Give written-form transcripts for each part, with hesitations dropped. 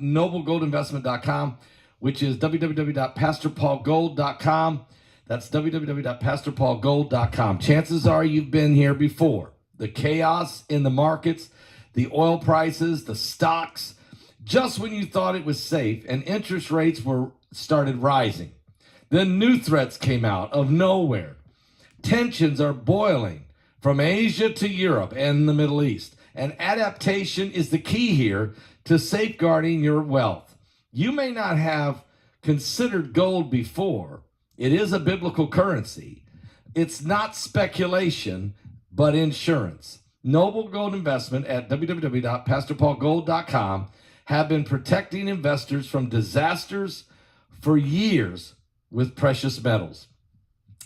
noblegoldinvestment.com, which is www.pastorpaulgold.com. That's www.pastorpaulgold.com. Chances are you've been here before. The chaos in the markets, the oil prices, the stocks, just when you thought it was safe and interest rates started rising. Then new threats came out of nowhere. Tensions are boiling from Asia to Europe and the Middle East. And adaptation is the key here to safeguarding your wealth. You may not have considered gold before. It is a biblical currency. It's not speculation, but insurance. Noble Gold Investment at www.pastorpaulgold.com have been protecting investors from disasters for years with precious metals.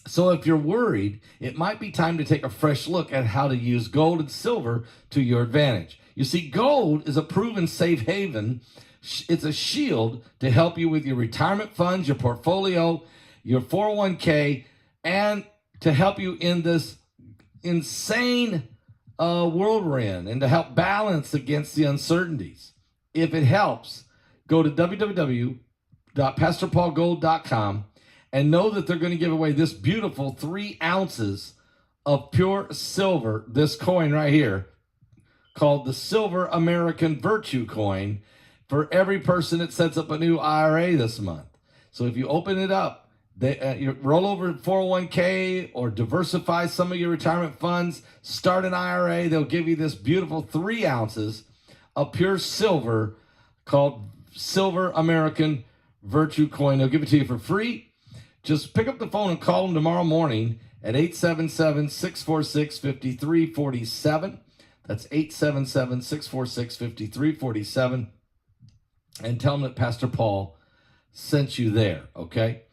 So if you're worried, it might be time to take a fresh look at how to use gold and silver to your advantage. You see, gold is a proven safe haven. It's a shield to help you with your retirement funds, your portfolio, your 401k, and to help you in this insane world we're in, and to help balance against the uncertainties. If it helps, go to www.pastorpaulgold.com and know that they're going to give away this beautiful 3 ounces of pure silver, this coin right here, called the Silver American Virtue Coin, for every person that sets up a new IRA this month. So if you open it up, you roll over 401k or diversify some of your retirement funds, start an IRA, they'll give you this beautiful 3 ounces of pure silver called Silver American Virtue Coin. They'll give it to you for free. Just pick up the phone and call them tomorrow morning at 877-646-5347. That's 877-646-5347. And tell them that Pastor Paul sent you there, okay?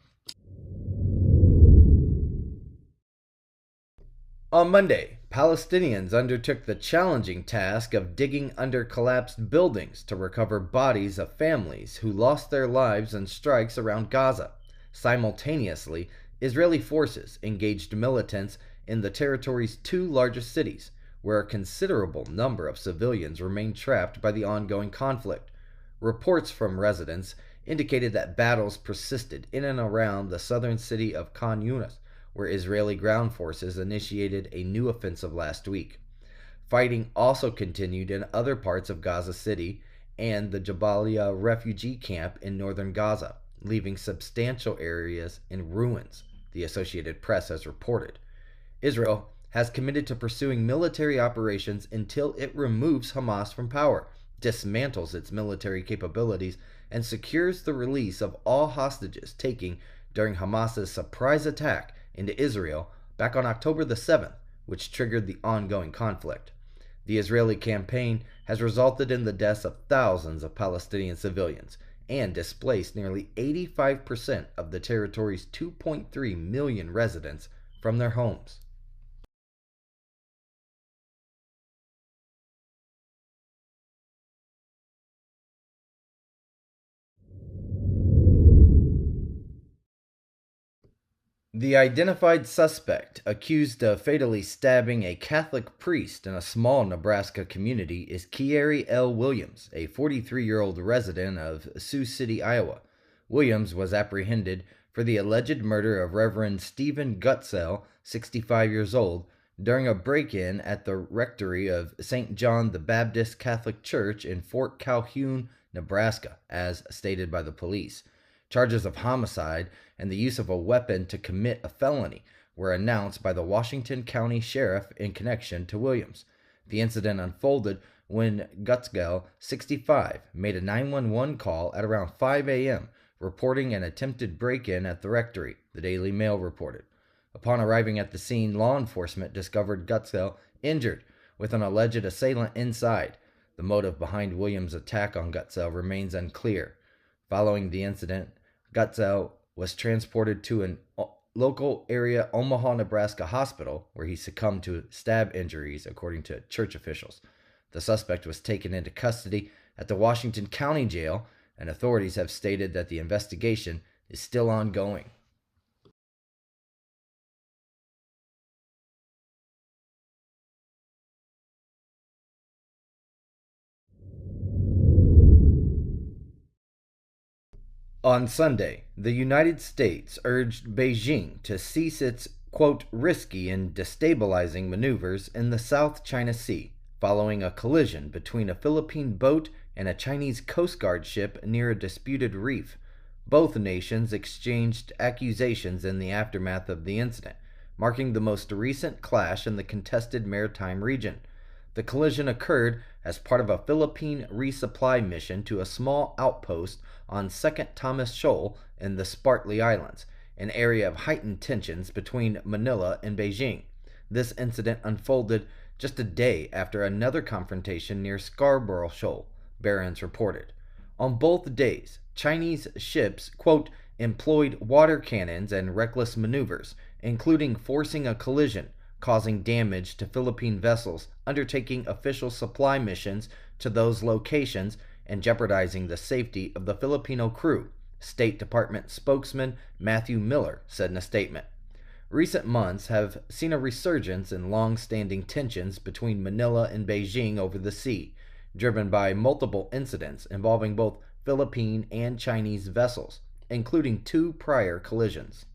On Monday, Palestinians undertook the challenging task of digging under collapsed buildings to recover bodies of families who lost their lives in strikes around Gaza. Simultaneously, Israeli forces engaged militants in the territory's 2 largest cities, where a considerable number of civilians remain trapped by the ongoing conflict. Reports from residents indicated that battles persisted in and around the southern city of Khan Yunis, where Israeli ground forces initiated a new offensive last week. Fighting also continued in other parts of Gaza City and the Jabalia refugee camp in northern Gaza, leaving substantial areas in ruins, the Associated Press has reported. Israel has committed to pursuing military operations until it removes Hamas from power, dismantles its military capabilities, and secures the release of all hostages taken during Hamas's surprise attack into Israel back on October the 7th, which triggered the ongoing conflict. The Israeli campaign has resulted in the deaths of thousands of Palestinian civilians and displaced nearly 85% of the territory's 2.3 million residents from their homes. The identified suspect accused of fatally stabbing a Catholic priest in a small Nebraska community is Kieri L. Williams, a 43-year-old resident of Sioux City, Iowa. Williams was apprehended for the alleged murder of Reverend Stephen Gutzel, 65 years old, during a break-in at the rectory of St. John the Baptist Catholic Church in Fort Calhoun, Nebraska, as stated by the police. Charges of homicide and the use of a weapon to commit a felony were announced by the Washington County Sheriff in connection to Williams. The incident unfolded when Gutzel, 65, made a 911 call at around 5 a.m., reporting an attempted break-in at the rectory, the Daily Mail reported. Upon arriving at the scene, law enforcement discovered Gutzel injured, with an alleged assailant inside. The motive behind Williams' attack on Gutzel remains unclear. Following the incident, Gutzel was transported to an local area Omaha, Nebraska hospital, where he succumbed to stab injuries, according to church officials. The suspect was taken into custody at the Washington County Jail, and authorities have stated that the investigation is still ongoing. On Sunday, the United States urged Beijing to cease its, quote, risky and destabilizing maneuvers in the South China Sea, following a collision between a Philippine boat and a Chinese Coast Guard ship near a disputed reef. Both nations exchanged accusations in the aftermath of the incident, marking the most recent clash in the contested maritime region. The collision occurred as part of a Philippine resupply mission to a small outpost on 2nd Thomas Shoal in the Spratly Islands, an area of heightened tensions between Manila and Beijing. This incident unfolded just a day after another confrontation near Scarborough Shoal, Barron's reported. On both days, Chinese ships, quote, employed water cannons and reckless maneuvers, including forcing a collision, causing damage to Philippine vessels undertaking official supply missions to those locations and jeopardizing the safety of the Filipino crew, State Department spokesman Matthew Miller said in a statement. Recent months have seen a resurgence in long-standing tensions between Manila and Beijing over the sea, driven by multiple incidents involving both Philippine and Chinese vessels, including 2 prior collisions.